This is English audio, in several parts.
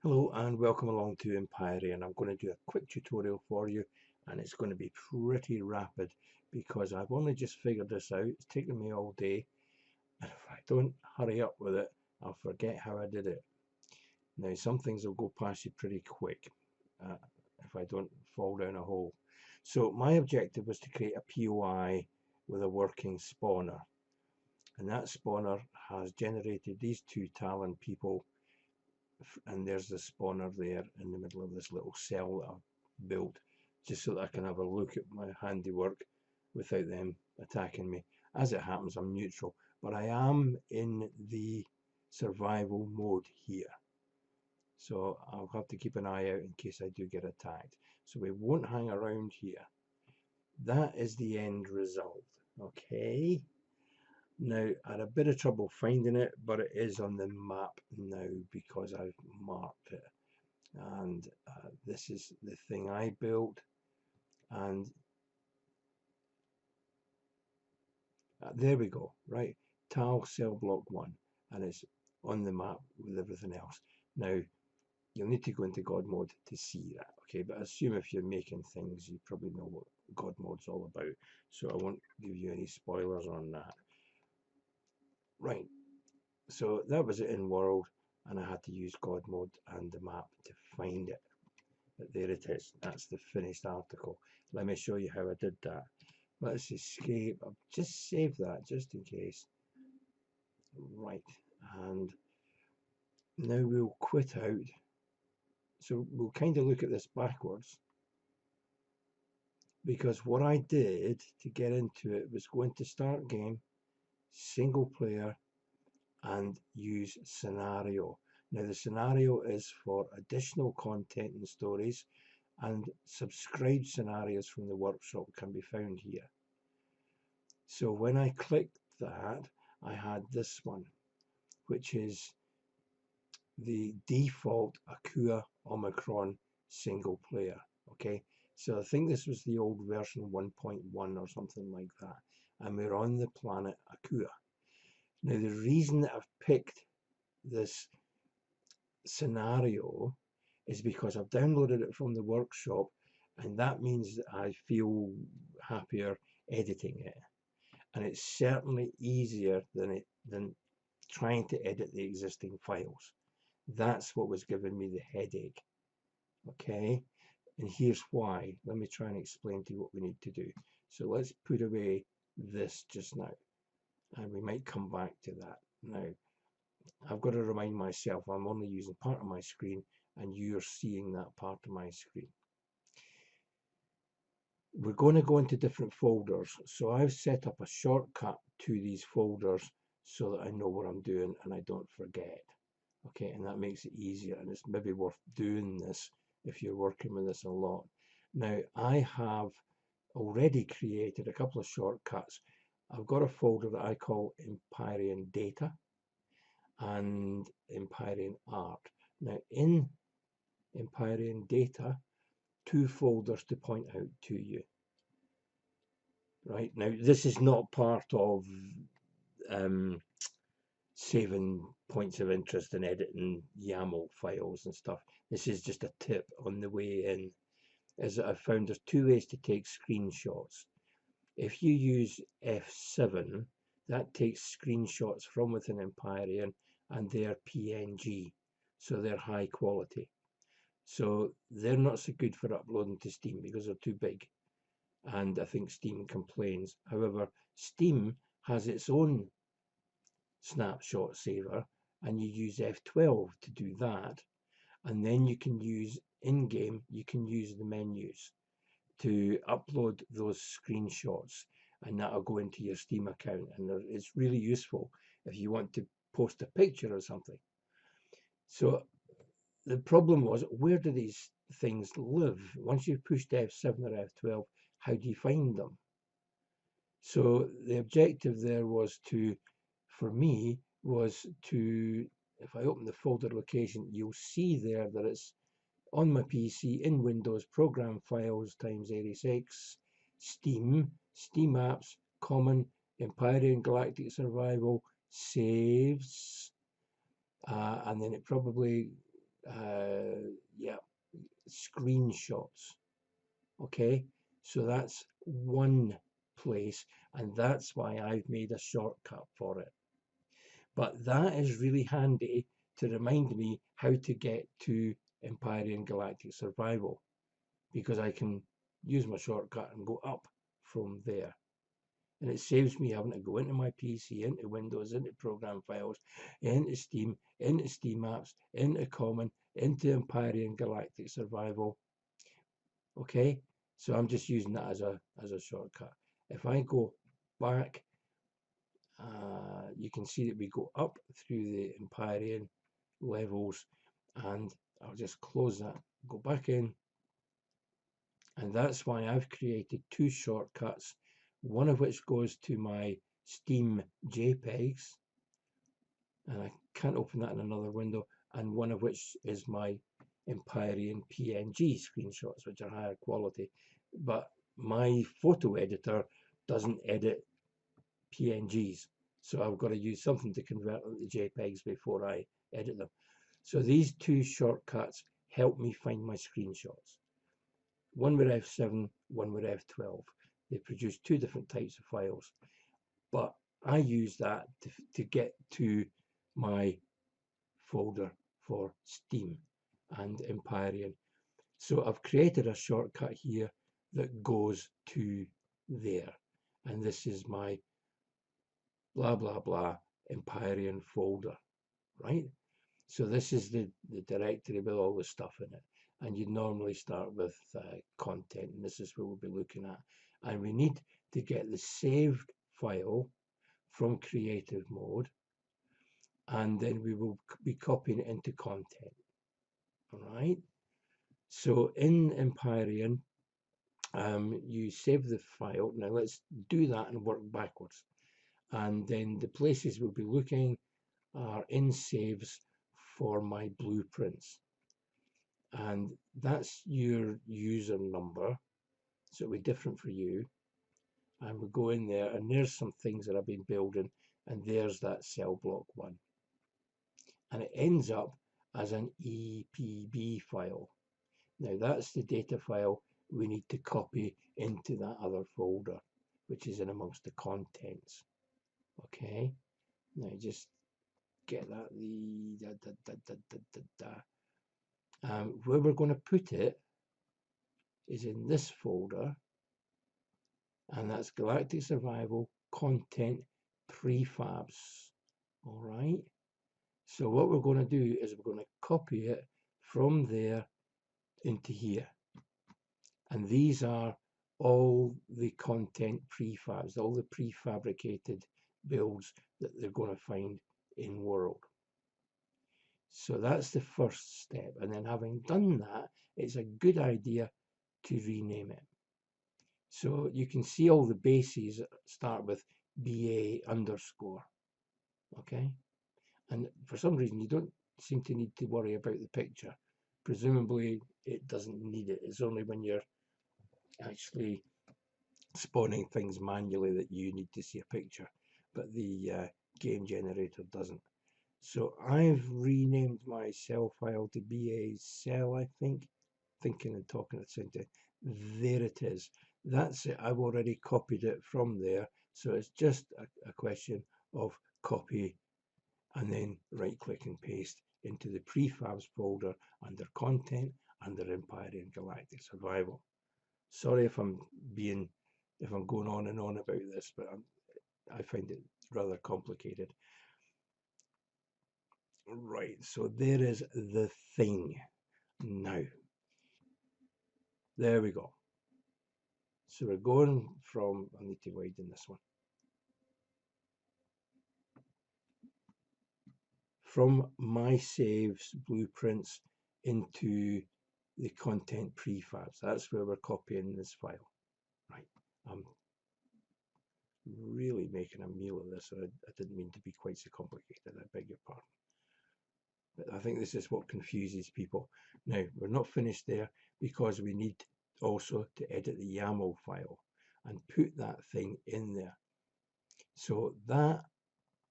Hello and welcome along to Empyrion. I'm going to do a quick tutorial for you, and it's going to be pretty rapid because I've only just figured this out. It's taken me all day, and if I don't hurry up with it, I'll forget how I did it. Now some things will go past you pretty quick if I don't fall down a hole. So my objective was to create a POI with a working spawner, and that spawner has generated these two Talon people, and there's the spawner there in the middle of this little cell that I've built just so that I can have a look at my handiwork without them attacking me. As it happens, I'm neutral, but I am in the survival mode here, so I'll have to keep an eye out in case I do get attacked. So we won't hang around here. That is the end result. Okay, now I had a bit of trouble finding it, but it is on the map now because I've marked it. And this is the thing I built, and there we go, right? Tile cell block 1, and it's on the map with everything else. Now you'll need to go into God mode to see that, okay? But I assume if you're making things, you probably know what God mode's all about, so I won't give you any spoilers on that. Right, so that was it in world, and I had to use God mode and the map to find it. But there it is. That's the finished article. Let me show you how I did that. Let's escape. I'll just save that just in case. Right, and now we'll quit out. So we'll kind of look at this backwards, because what I did to get into it was go into start game, single player, and use scenario. Now the scenario is for additional content and stories, and subscribed scenarios from the workshop can be found here. So when I clicked that, I had this one, which is the default Akua Omicron single player. Okay, so I think this was the old version 1.1 or something like that, and we're on the planet Akua. Now the reason that I've picked this scenario is because I've downloaded it from the workshop, and that means that I feel happier editing it, and it's certainly easier than trying to edit the existing files. That's what was giving me the headache. Okay, and here's why. Let me try and explain to you what we need to do. So let's put away this just now, and we might come back to that. Now I've got to remind myself I'm only using part of my screen, and you're seeing that part of my screen. We're going to go into different folders, so I've set up a shortcut to these folders so that I know what I'm doing and I don't forget. Okay, and that makes it easier, and it's maybe worth doing this if you're working with this a lot. Now I have already created a couple of shortcuts. I've got a folder that I call Empyrion Data and Empyrion Art. Now in Empyrion Data, two folders to point out to you. Right, now this is not part of saving points of interest and editing YAML files and stuff. This is just a tip on the way in, is that I've found there's two ways to take screenshots. If you use F7, that takes screenshots from within Empyrion, and they're PNG, so they're high quality. So they're not so good for uploading to Steam because they're too big, and I think Steam complains. However, Steam has its own snapshot saver, and you use F12 to do that, and then you can use in-game, you can use the menus to upload those screenshots, and that'll go into your Steam account, and it's really useful if you want to post a picture or something. So the problem was, where do these things live? Once you've pushed F7 or F12, how do you find them? So the objective there was to, for me, was to, if I open the folder location, you'll see there that it's on my PC in Windows, program files times 86, Steam, Steam apps, common, Empyrion Galactic Survival, saves, and then it probably yeah, screenshots. Okay, so that's one place, and that's why I've made a shortcut for it. But that is really handy to remind me how to get to Empyrean Galactic Survival, because I can use my shortcut and go up from there. And it saves me having to go into my PC, into Windows, into program files, into Steam apps, into Common, into Empyrean Galactic Survival. Okay, so I'm just using that as a shortcut. If I go back, you can see that we go up through the Empyrean levels, and I'll just close that, go back in, and that's why I've created two shortcuts, one of which goes to my Steam JPEGs, and I can't open that in another window, and one of which is my Empyrean PNG screenshots, which are higher quality. But my photo editor doesn't edit PNGs, so I've got to use something to convert them to JPEGs before I edit them. So these two shortcuts help me find my screenshots. One with F7, one with F12. They produce two different types of files, but I use that to get to my folder for Steam and Empyrean. So I've created a shortcut here that goes to there, and this is my blah blah blah Empyrean folder, right? So this is the directory with all the stuff in it, and you normally start with content, and this is what we'll be looking at. And we need to get the saved file from creative mode, and then we will be copying it into content. All right. So in Empyrean, you save the file. Now let's do that and work backwards. And then the places we'll be looking are in saves for my blueprints. And that's your user number. So it'll be different for you. And we'll go in there, and there's some things that I've been building, and there's that cell block one. And it ends up as an EPB file. Now that's the data file we need to copy into that other folder, which is in amongst the contents. Okay, now just get that, where we're going to put it is in this folder, and that's Galactic Survival Content Prefabs. All right, so what we're going to do is we're going to copy it from there into here, and these are all the content prefabs, all the prefabricated builds that they're going to find in world. So that's the first step, and then having done that, it's a good idea to rename it. So you can see all the bases start with BA underscore, okay? And for some reason you don't seem to need to worry about the picture. Presumably it doesn't need it. It's only when you're actually spawning things manually that you need to see a picture, but the game generator doesn't. So I've renamed my cell file to BA cell, I think. Thinking and talking at the same time. There it is. That's it. I've already copied it from there. So it's just a question of copy and then right click and paste into the prefabs folder under content, under Empyrean Galactic Survival. Sorry if I'm going on and on about this, but I find it rather complicated. Right, so there is the thing. Now, there we go. So we're going from, I need to widen this one, from my saves blueprints into the content prefabs. That's where we're copying this file. Right, I'm really making a meal of this. I didn't mean to be quite so complicated, I beg your pardon. But I think this is what confuses people. Now, we're not finished there, because we need also to edit the YAML file and put that thing in there. So that,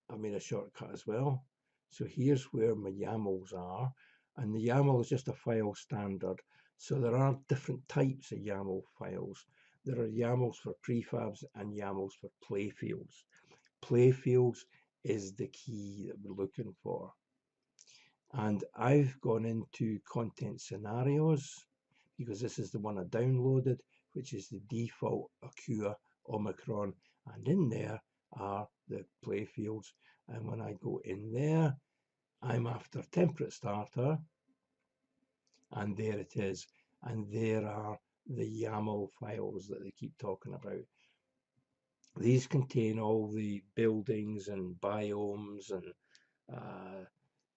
I made a shortcut as well. So here's where my YAMLs are. and the YAML is just a file standard. So there are different types of YAML files. There are YAMLs for prefabs and YAMLs for playfields. Playfields is the key that we're looking for. And I've gone into content scenarios because this is the one I downloaded, which is the default ascii Omicron. And in there are the playfields. And when I go in there, I'm after temperate starter. And there it is. And there are the YAML files that they keep talking about. These contain all the buildings and biomes and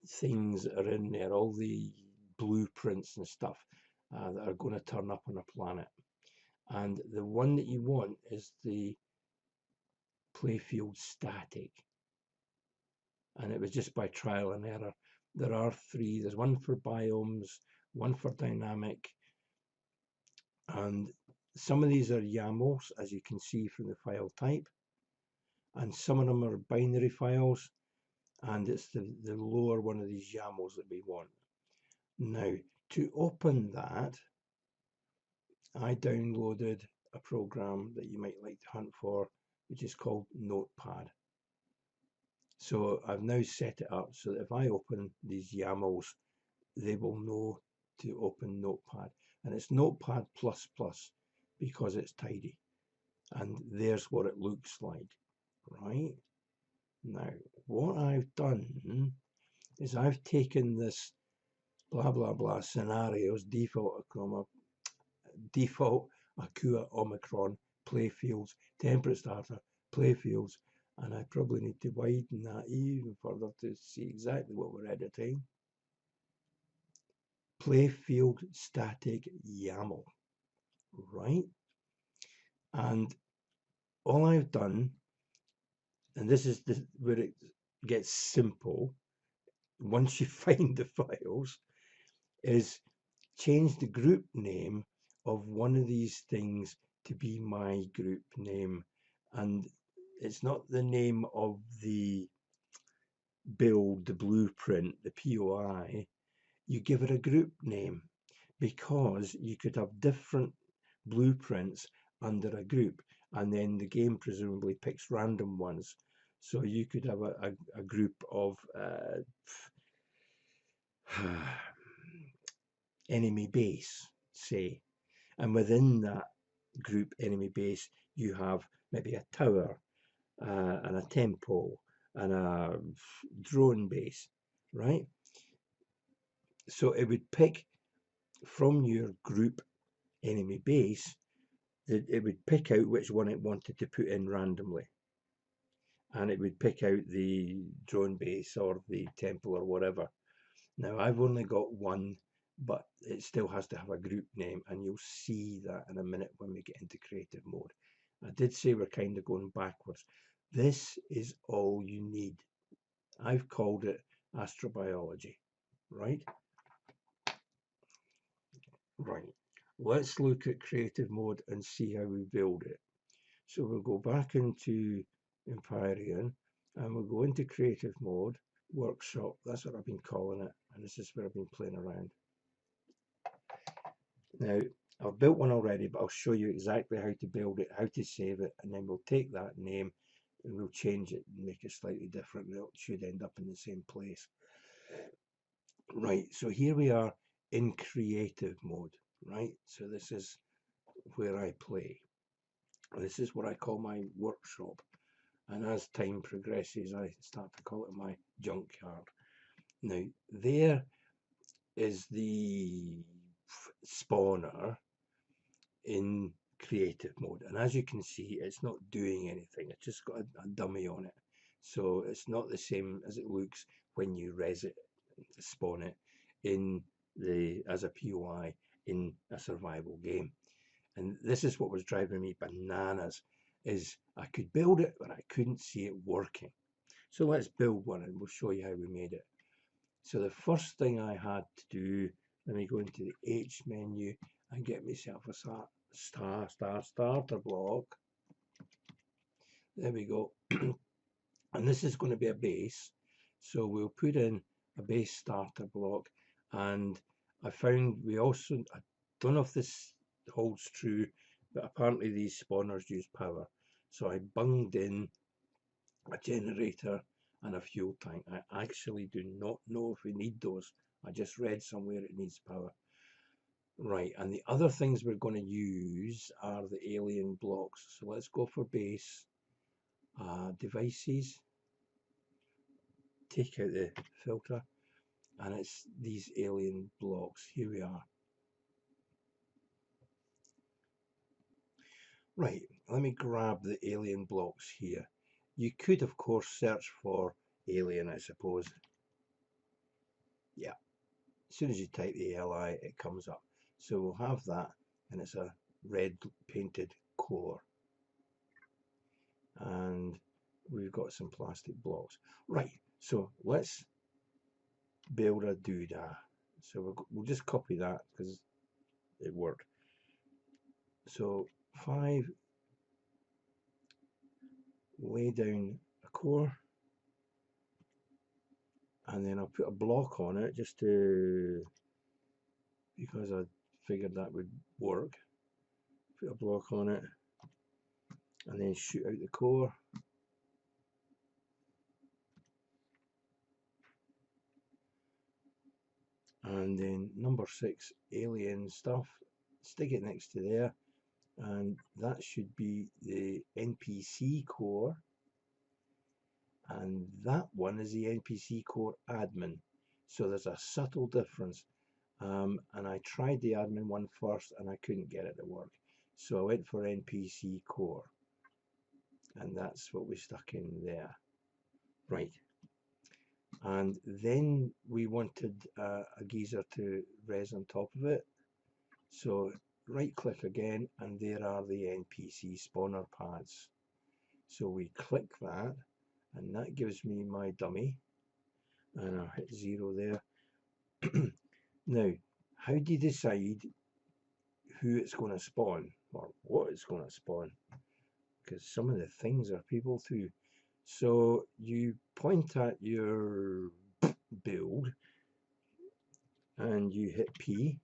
things that are in there, all the blueprints and stuff that are going to turn up on a planet. And the one that you want is the playfield static. And it was just by trial and error. There are three. There's one for biomes, one for dynamic, and some of these are YAMLs, as you can see from the file type, and some of them are binary files, and it's the lower one of these YAMLs that we want. Now, to open that, I downloaded a program that you might like to hunt for, which is called Notepad. So I've now set it up so that if I open these YAMLs, they will know to open Notepad. And it's Notepad++ because it's tidy. And there's what it looks like, right? Now, what I've done is I've taken this blah, blah, blah scenarios, default ascii Omicron, playfields, temperate starter, playfields, and I probably need to widen that even further to see exactly what we're editing. Playfield static YAML, right? And all I've done, and this is where it gets simple, once you find the files, is change the group name of one of these things to be my group name. And it's not the name of the build, the blueprint, the POI. You give it a group name because you could have different blueprints under a group, and then the game presumably picks random ones. So you could have a group of enemy base, say, and within that group enemy base you have maybe a tower and a temple and a drone base, right? So it would pick from your group enemy base, it would pick out which one it wanted to put in randomly, and it would pick out the drone base or the temple or whatever. Now I've only got one, but it still has to have a group name, and you'll see that in a minute when we get into creative mode. I did say we're kind of going backwards. This is all you need. I've called it astrobiology, right? Right. Let's look at creative mode and see how we build it. So we'll go back into Empyrion and we'll go into creative mode, workshop, that's what I've been calling it, and this is where I've been playing around. Now, I've built one already, but I'll show you exactly how to build it, how to save it, and then we'll take that name and we'll change it and make it slightly different, and it should end up in the same place. Right, so here we are in creative mode, right? So this is where I play. This is what I call my workshop. And as time progresses, I start to call it my junkyard. Now, there is the spawner in creative mode. And as you can see, it's not doing anything. It's just got a dummy on it. So it's not the same as it looks when you res it, spawn it in as a POI in a survival game. And this is what was driving me bananas, is I could build it, but I couldn't see it working. So let's build one and we'll show you how we made it. So the first thing I had to do, let me go into the H menu and get myself a starter block. There we go. And this is going to be a base. So we'll put in a base starter block, And I found we also, I don't know if this holds true, but apparently these spawners use power. So I bunged in a generator and a fuel tank. I actually do not know if we need those. I just read somewhere it needs power. Right, and the other things we're going to use are the alien blocks. So let's go for base. Devices. Take out the filter. And it's these alien blocks. Here we are. Right, let me grab the alien blocks here. You could, of course, search for alien, I suppose. Yeah, as soon as you type the ALI, it comes up. So we'll have that, and it's a red painted core. And we've got some plastic blocks. Right, so let's build a doodah. So we'll just copy that because it worked. So 5, lay down a core, and then I'll put a block on it just to, because I figured that would work. Put a block on it, and then shoot out the core. And then number 6, alien stuff, stick it next to there, and that should be the NPC core, and that one is the NPC core admin. So there's a subtle difference, and I tried the admin one first and I couldn't get it to work, so I went for NPC core, and that's what we stuck in there. Right, and then we wanted a geezer to res on top of it, so right click again, and there are the NPC spawner pads. So we click that, and that gives me my dummy, and I'll hit 0 there. Now, how do you decide who it's going to spawn or what it's going to spawn? Because some of the things are people too. So you point at your build and you hit P,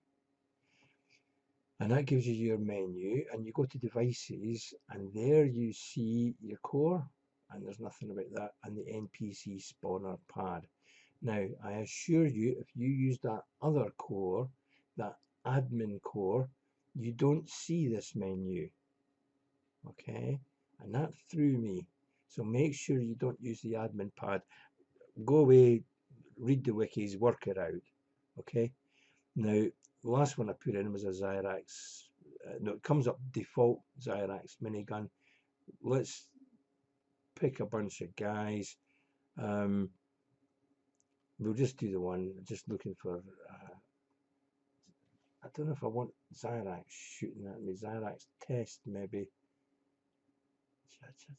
and that gives you your menu, and you go to devices, and there you see your core, and there's nothing about that, and the NPC spawner pad. Now I assure you, if you use that other core, that admin core, you don't see this menu, okay? And that threw me. So make sure you don't use the admin pad. Go away, read the wikis, work it out, okay? Now, the last one I put in was a Zyrax. No, it comes up default Zyrax minigun. Let's pick a bunch of guys. We'll just do the one. Just looking for. I don't know if I want Zyrax shooting at me. Zyrax test maybe.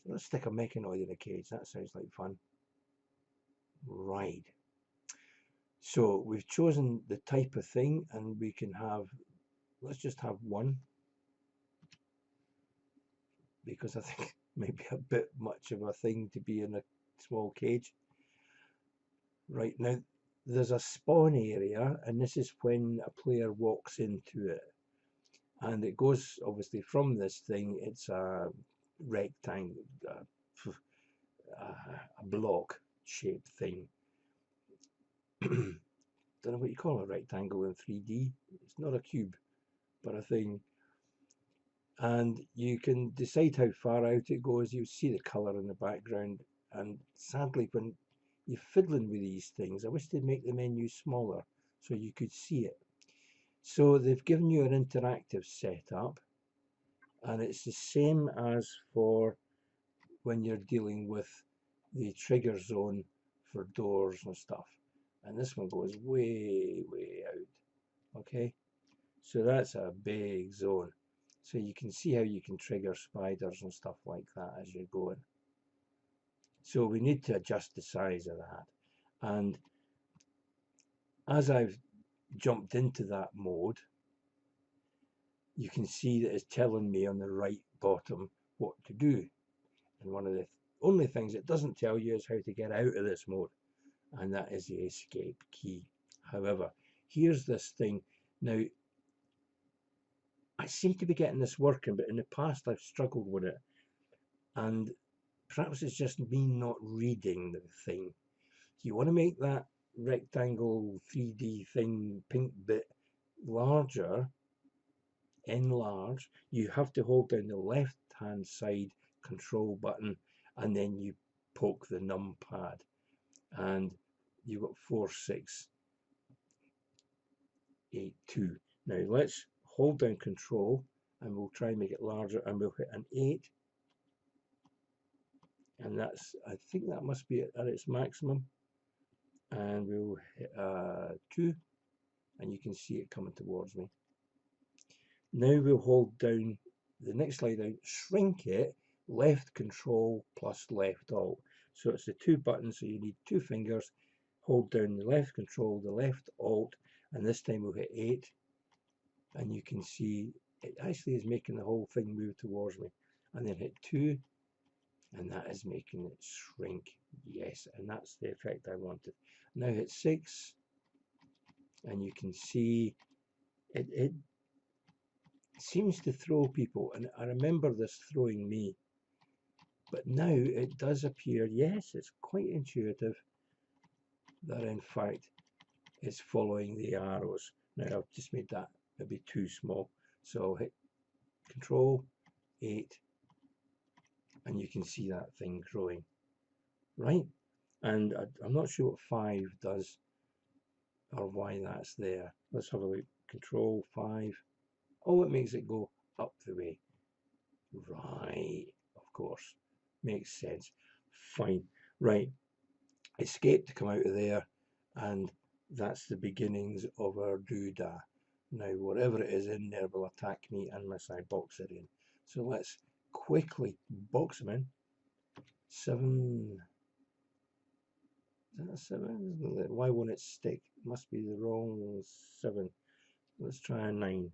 Let's stick a mechanoid in a cage. That sounds like fun. Right. So we've chosen the type of thing, and we can have. Let's just have one, because I think maybe a bit much of a thing to be in a small cage. Right, now there's a spawn area, and this is when a player walks into it, and it goes obviously from this thing. It's a rectangle, a block shaped thing. Don't know what you call a rectangle in 3D. It's not a cube, but a thing. And you can decide how far out it goes. You see the color in the background, and sadly, when you're fiddling with these things, I wish they'd make the menu smaller so you could see it. So they've given you an interactive setup, and it's the same as for when you're dealing with the trigger zone for doors and stuff. And this one goes way, way out. Okay, so that's a big zone. So you can see how you can trigger spiders and stuff like that as you're going. So we need to adjust the size of that. And as I've jumped into that mode, you can see that it's telling me on the right bottom what to do. And one of the only things it doesn't tell you is how to get out of this mode, and that is the escape key. However, here's this thing. Now, I seem to be getting this working, but in the past I've struggled with it. And perhaps it's just me not reading the thing. You want to make that rectangle 3D thing, pink bit, larger, enlarge, you have to hold down the left hand side control button and then you poke the numpad and you've got 4, 6, 8, 2. Now let's hold down control and we'll try and make it larger and we'll hit an 8, and that's, I think that must be at its maximum, and we'll hit 2 and you can see it coming towards me. Now we'll hold down the next slide down, shrink it, left control plus left alt. So it's the 2 buttons, so you need 2 fingers, hold down the left control, the left alt, and this time we'll hit 8. And you can see it actually is making the whole thing move towards me. And then hit 2, and that is making it shrink. Yes, and that's the effect I wanted. Now hit 6, and you can see it seems to throw people, and I remember this throwing me, but now it does appear, yes, it's quite intuitive that in fact it's following the arrows. Now I've just made that maybe too small, so I'll hit control 8 and you can see that thing growing, right? And I'm not sure what 5 does or why that's there. Let's have a look. Control 5. Oh, it makes it go up the way. Right, of course. Makes sense. Fine. Right. Escape to come out of there, and that's the beginnings of our doodah. Now, whatever it is in there will attack me unless I box it in. So let's quickly box them in. 7. Is that a 7? Why won't it stick? It must be the wrong 7. Let's try a 9.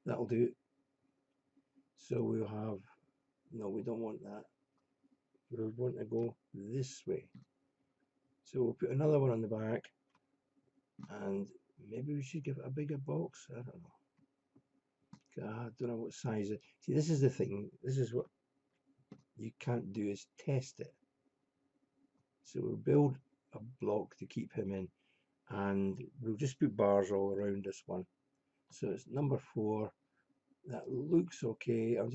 That'll do. So we'll have, no, we don't want that. We want to go this way. So we'll put another one on the back, and maybe we should give it a bigger box. I don't know. I don't know what size it. See, this is the thing. This is what you can't do, is test it. So we'll build a block to keep him in, and we'll just put bars all around this one. So it's number 4. That looks okay. I'll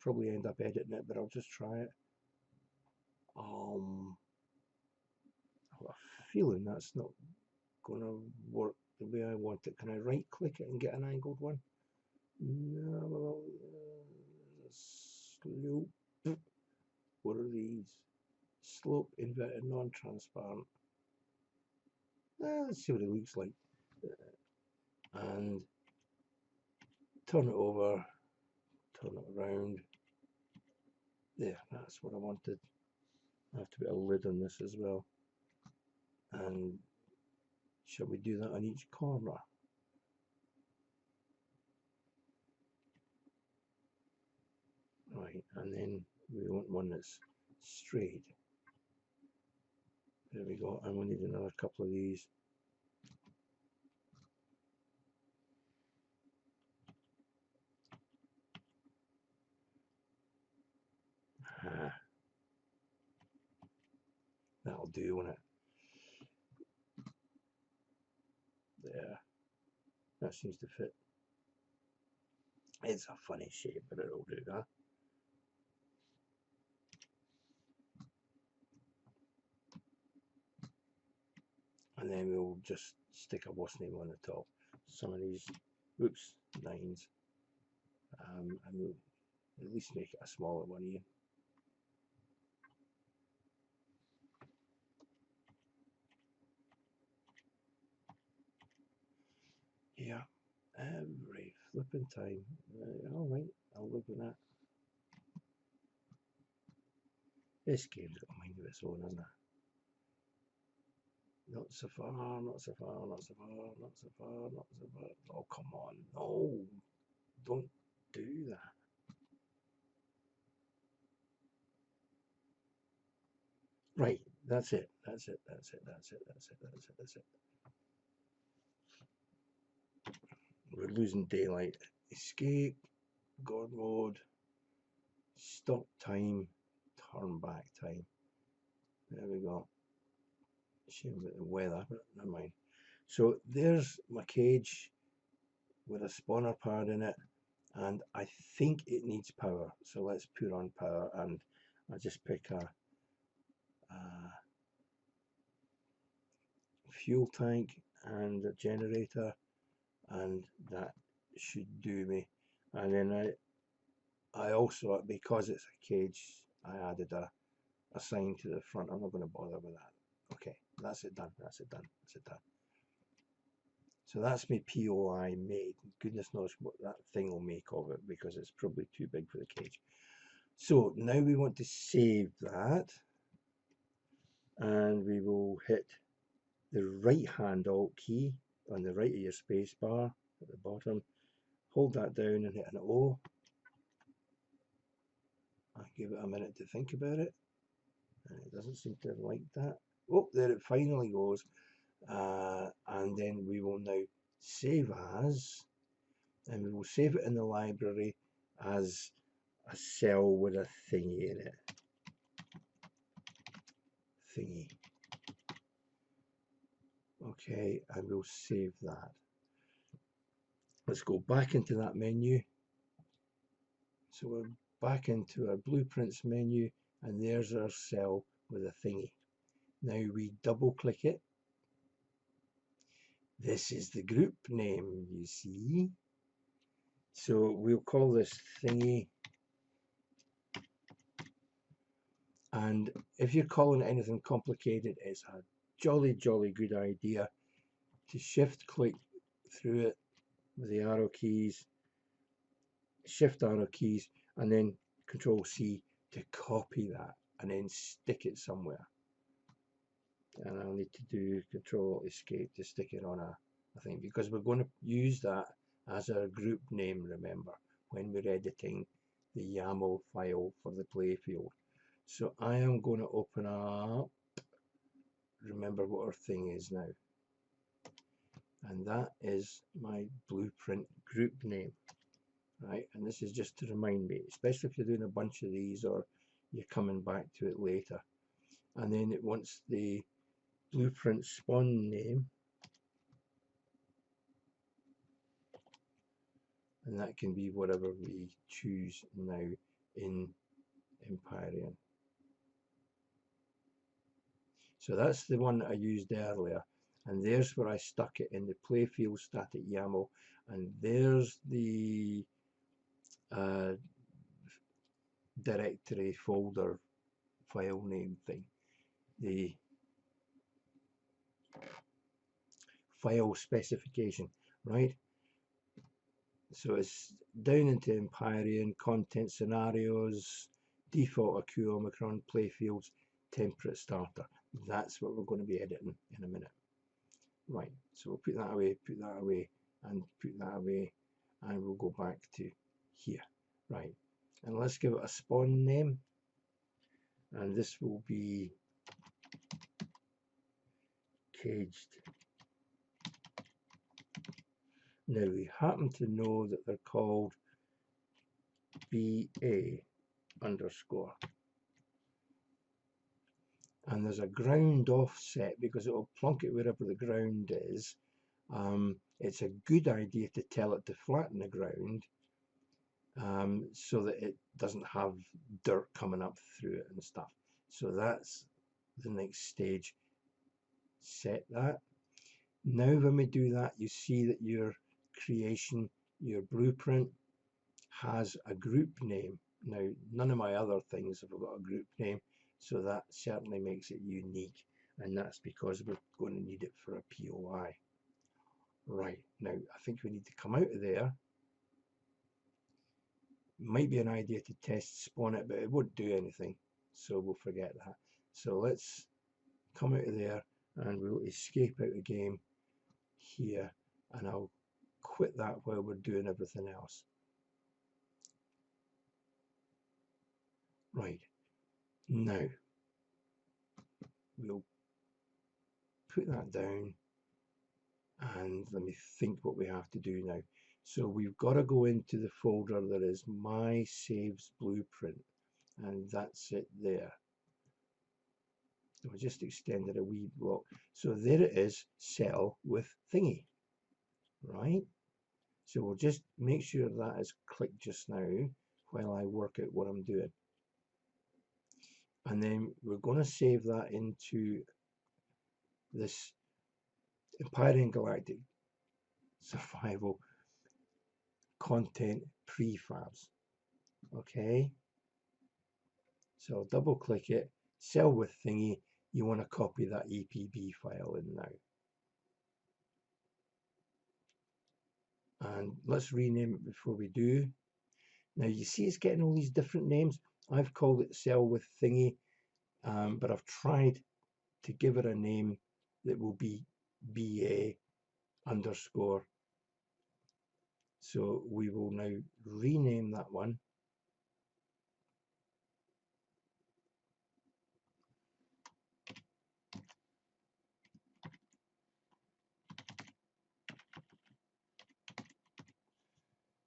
probably end up editing it, but I'll just try it. I've got a feeling that's not gonna work the way I want it. Can I right click it and get an angled one? No. Slope. What are these? Slope, inverted, non-transparent. Let's see what it looks like. And turn it over, turn it around. There, that's what I wanted. I have to put a lid on this as well. And shall we do that on each corner? Right, and then we want one that's straight. There we go, and we need another couple of these. That'll do, won't it? There. That seems to fit. It's a funny shape, but it'll do that. And then we'll just stick a what's name on the top. Some of these, whoops, 9s. And we'll at least make it a smaller one here. Yeah, every flipping time. Alright, I'll look at that. This game's got a mind of its own, hasn't it? Not so far, not so far, not so far, not so far, not so far. Oh, come on. No, don't do that. Right, that's it. That's it. That's it. That's it. That's it. That's it. That's it. We're losing daylight. Escape, God mode, stop time, turn back time. There we go. Shame about the weather, but never mind. So there's my cage with a spawner pad in it, and I think it needs power. So let's put on power, and I'll just pick a fuel tank and a generator, and that should do me. And then I also, because it's a cage, I added a sign to the front. I'm not going to bother with that. Okay, that's it done. That's it done. That's it done. So that's my POI made. Goodness knows what that thing will make of it, because it's probably too big for the cage. So now we want to save that, and we will hit the right hand Alt key on the right of your space bar at the bottom. Hold that down and hit an O. I'll give it a minute to think about it. And it doesn't seem to like that. Oh, there it finally goes. And then we will now save as, and we will save it in the library as a cell with a thingy in it. Thingy. Okay, and we'll save that. Let's go back into that menu. So we're back into our blueprints menu, and there's our cell with a thingy. Now we double click it. This is the group name, you see. So we'll call this thingy. And if you're calling it anything complicated, it's a jolly good idea to shift click through it with the arrow keys, shift arrow keys, and then Control C to copy that and then stick it somewhere. And I'll need to do Control Escape to stick it on a thing, because we're going to use that as our group name, remember, when we're editing the YAML file for the playfield. So I am going to open up, remember what our thing is now, and that is my blueprint group name, right? And this is just to remind me, especially if you're doing a bunch of these or you're coming back to it later. And then it wants the blueprint spawn name, and that can be whatever we choose now in Empyrion. So that's the one that I used earlier, and there's where I stuck it in the playfield static YAML, and there's the directory folder file name thing, the file specification, right? So it's down into Empyrion, content scenarios, default AQ Omicron, playfields, template starter. That's what we're going to be editing in a minute. Right, so we'll put that away, and put that away, and we'll go back to here. Right, and let's give it a spawn name, and this will be caged. Now we happen to know that they're called BA underscore. And there's a ground offset because it will plonk it wherever the ground is. It's a good idea to tell it to flatten the ground so that it doesn't have dirt coming up through it and stuff. So that's the next stage. Set that. Now when we do that, you see that your creation, your blueprint, has a group name. Now none of my other things have got a group name, so that certainly makes it unique, and that's because we're going to need it for a POI. Right, now I think we need to come out of there. Might be an idea to test spawn it, but it won't do anything, so we'll forget that. So let's come out of there, and we'll escape out of the game here, and I'll quit that while we're doing everything else. Right, now we'll put that down, and let me think what we have to do now. So we've got to go into the folder that is my saves blueprint, and that's it there. I just extended a wee block. So there it is, cell with thingy, right? So we'll just make sure that is clicked just now while I work out what I'm doing. And then we're going to save that into this Empyrion Galactic Survival Content Prefabs. Okay, so I'll double click it, cell with thingy. You want to copy that EPB file in now. And let's rename it before we do. Now you see it's getting all these different names. I've called it cell with thingy, but I've tried to give it a name that will be BA underscore. So we will now rename that one.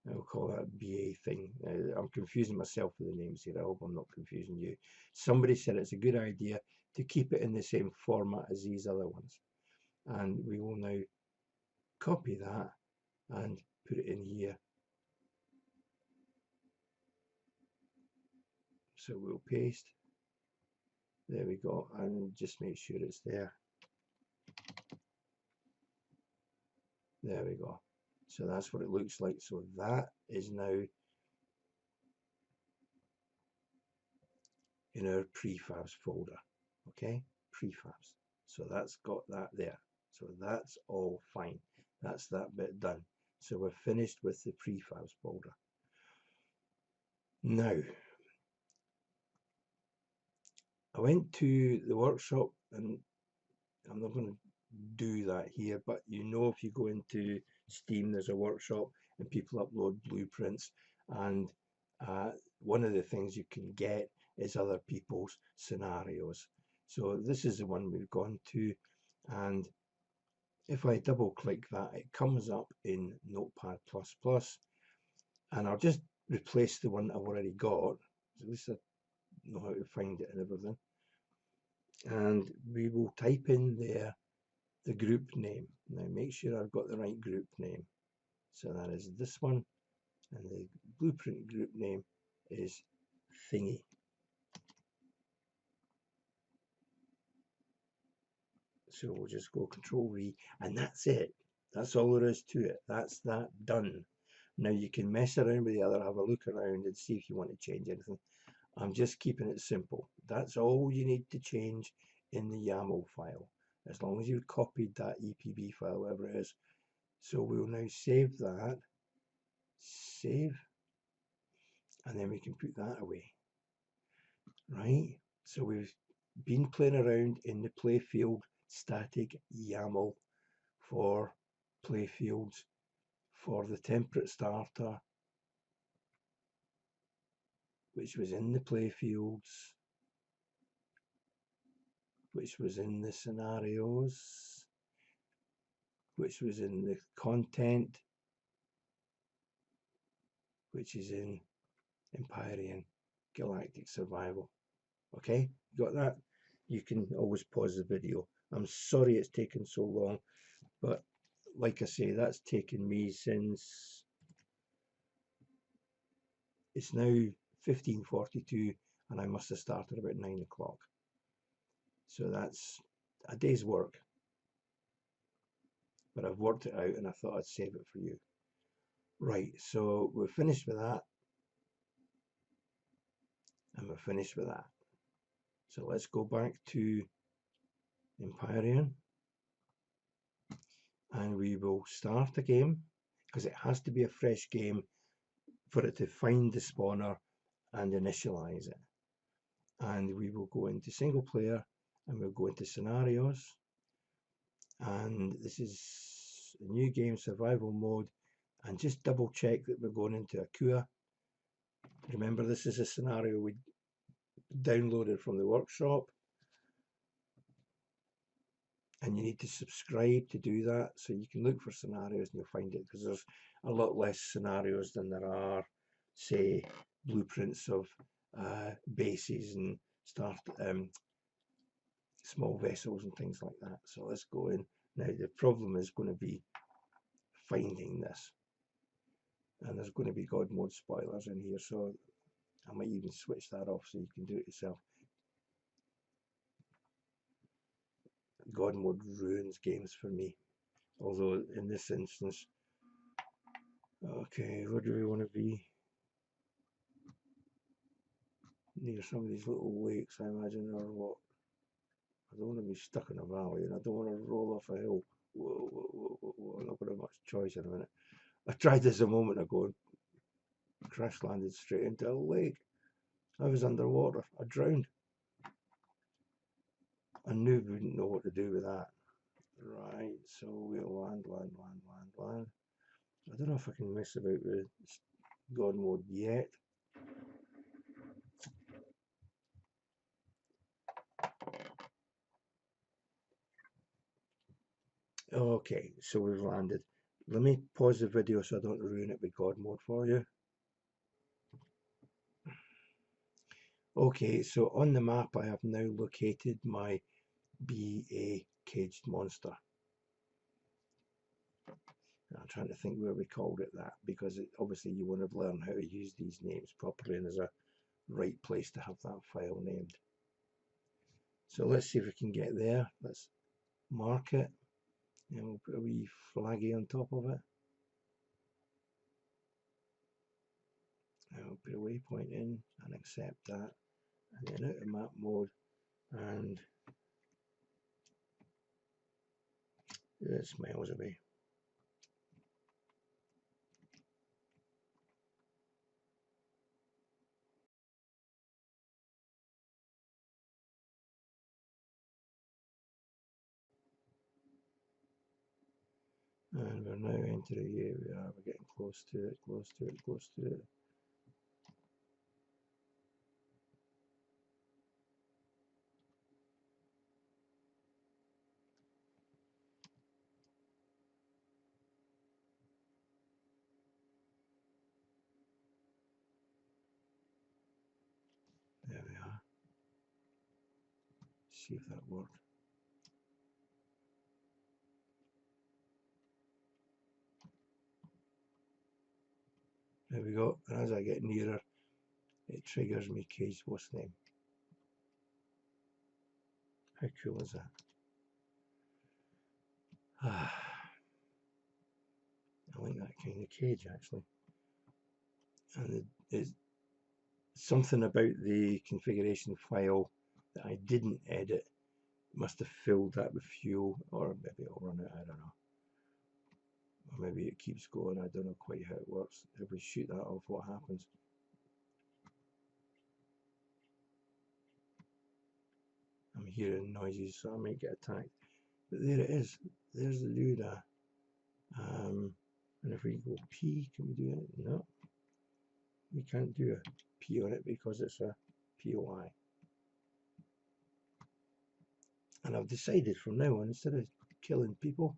I'll call that BA thing. I'm confusing myself with the names here. I hope I'm not confusing you. Somebody said it's a good idea to keep it in the same format as these other ones. And we will now copy that and put it in here. So we'll paste. There we go. And just make sure it's there. There we go. So that's what it looks like. So that is now in our prefabs folder. Okay, prefabs. So that's got that there. So that's all fine. That's that bit done. So we're finished with the prefabs folder. Now, I went to the workshop, and I'm not going to do that here, but you know, if you go into Steam, there's a workshop and people upload blueprints, and one of the things you can get is other people's scenarios. So this is the one we've gone to, and if I double click that, it comes up in Notepad++, and I'll just replace the one I've already got. At least I know how to find it and everything. And we will type in there the group name. Now make sure I've got the right group name. So that is this one, and the blueprint group name is thingy. So we'll just go Control V, and that's it. That's all there is to it. That's that done. Now you can mess around with the other, have a look around and see if you want to change anything. I'm just keeping it simple. That's all you need to change in the YAML file, as long as you've copied that EPB file, whatever it is. So we'll now save that, save, and then we can put that away, right? So we've been playing around in the playfield static YAML for playfields for the temperate starter, which was in the playfields, which was in the scenarios, which was in the content, which is in Empyrion Galactic Survival. Okay, got that? You can always pause the video. I'm sorry it's taken so long, but like I say, that's taken me since it's now 15:42, and I must have started about 9 o'clock. So that's a day's work. But I've worked it out, and I thought I'd save it for you. Right, so we're finished with that, and we're finished with that. So let's go back to Empyrion, and we will start a game, because it has to be a fresh game for it to find the spawner and initialize it. And we will go into single player, and we'll go into scenarios, and this is a new game, survival mode, and just double check that we're going into Akua. Remember, this is a scenario we downloaded from the workshop, and you need to subscribe to do that. So you can look for scenarios and you'll find it, because there's a lot less scenarios than there are, say, blueprints of bases and small vessels and things like that. So let's go in. Now the problem is going to be finding this, and there's going to be God mode spoilers in here, so I might even switch that off so you can do it yourself. God mode ruins games for me, although in this instance, okay, where do we want to be? Near some of these little lakes, I imagine, or what? I don't want to be stuck in a valley, and I don't want to roll off a hill. Whoa, whoa, whoa, whoa, whoa. I'm not going to have much choice in a minute. I tried this a moment ago and crash landed straight into a lake. I was underwater. I drowned. I knew we wouldn't know what to do with that. Right, so we'll land. I don't know if I can mess about with God mode yet. Okay, so we've landed. Let me pause the video so I don't ruin it with God mode for you. Okay, so on the map I have now located my BA caged monster. I'm trying to think where we called it that, because obviously you want to learn how to use these names properly, and there's a right place to have that file named. So let's see if we can get there. Let's mark it, and we'll put a wee flaggy on top of it. And we'll put a waypoint in and accept that, and then out of map mode, and it's miles away. And we're now entering the area. We're getting close to it, close to it, close to it. There we are. See if that worked. There we go. And as I get nearer, it triggers me caged what's name. How cool is that? I like that kind of cage actually. And it's something about the configuration file that I didn't edit must have filled that with fuel, or maybe it'll run out, I don't know. Or maybe it keeps going, I don't know quite how it works. If we shoot that off, what happens? I'm hearing noises, so I might get attacked. But there it is. There's the Luda. And if we go P, can we do it? No. We can't do a P on it because it's a POI. And I've decided from now on, instead of killing people,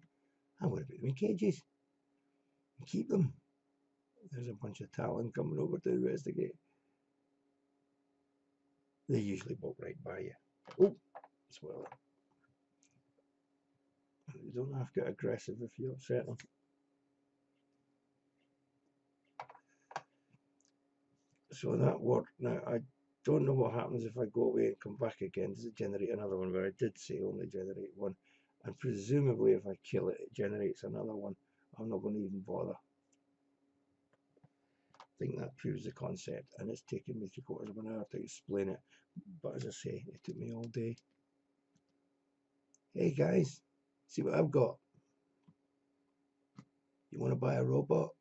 I'm going to put them in cages and keep them. There's a bunch of Talon coming over to investigate. They usually walk right by you. Oh, spoiler. You don't have to get aggressive if you upset them. So that worked. Now, I don't know what happens if I go away and come back again. Does it generate another one? But I did say only generate one. And presumably if I kill it, it generates another one. I'm not going to even bother. I think that proves the concept. And it's taken me 3/4 of an hour to explain it. But as I say, it took me all day. Hey guys, see what I've got? You want to buy a robot?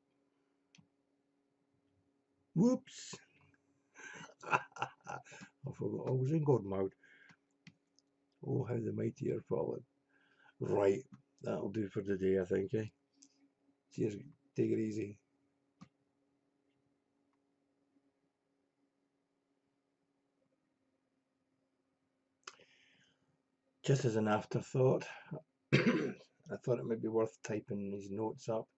Whoops! I forgot I was in God mode. Oh, how the mighty are fallen. Right, that'll do for today, I think, eh? Cheers, take it easy. Just as an afterthought, I thought it might be worth typing these notes up,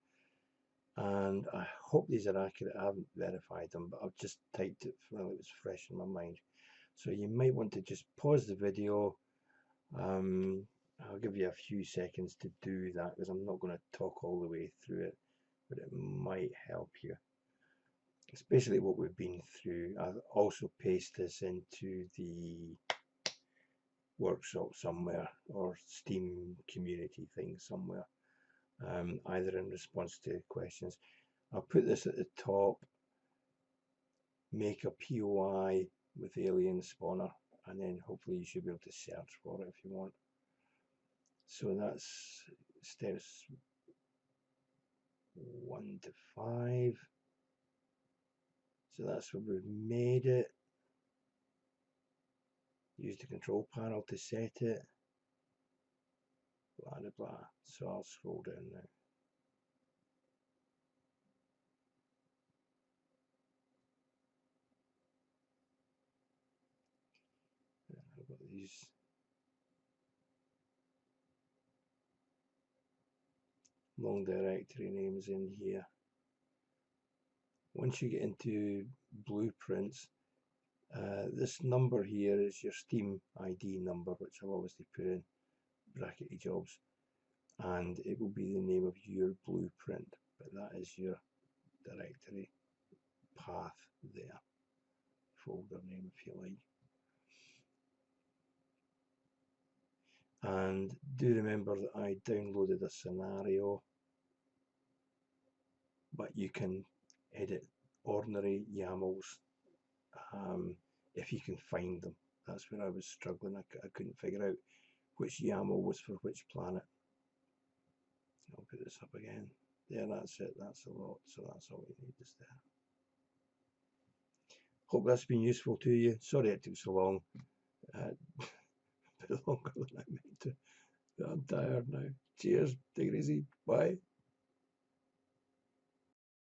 and I hope these are accurate. I haven't verified them, but I've just typed it while it was fresh in my mind. So you might want to just pause the video. I'll give you a few seconds to do that because I'm not going to talk all the way through it, but it might help you. It's basically what we've been through. I'll also paste this into the workshop somewhere or Steam community thing somewhere, either in response to questions. I'll put this at the top, make a POI with alien spawner, and then hopefully you should be able to search for it if you want. So that's steps 1 to 5. So that's where we've made it. Use the control panel to set it. Blah blah blah. So I'll scroll down now. I've got these long directory names in here. Once you get into blueprints, this number here is your Steam ID number, which I'll obviously put in brackety jobs, and it will be the name of your blueprint, but that is your directory path there, folder name if you like. And do remember that I downloaded a scenario, but you can edit ordinary YAMLs if you can find them. That's where I was struggling. I couldn't figure out which YAML was for which planet. I'll put this up again. There, that's it. That's a lot. So that's all we need is there. Hope that's been useful to you. Sorry it took so long. A bit longer than I meant to. I'm tired now. Cheers. Take it easy. Bye.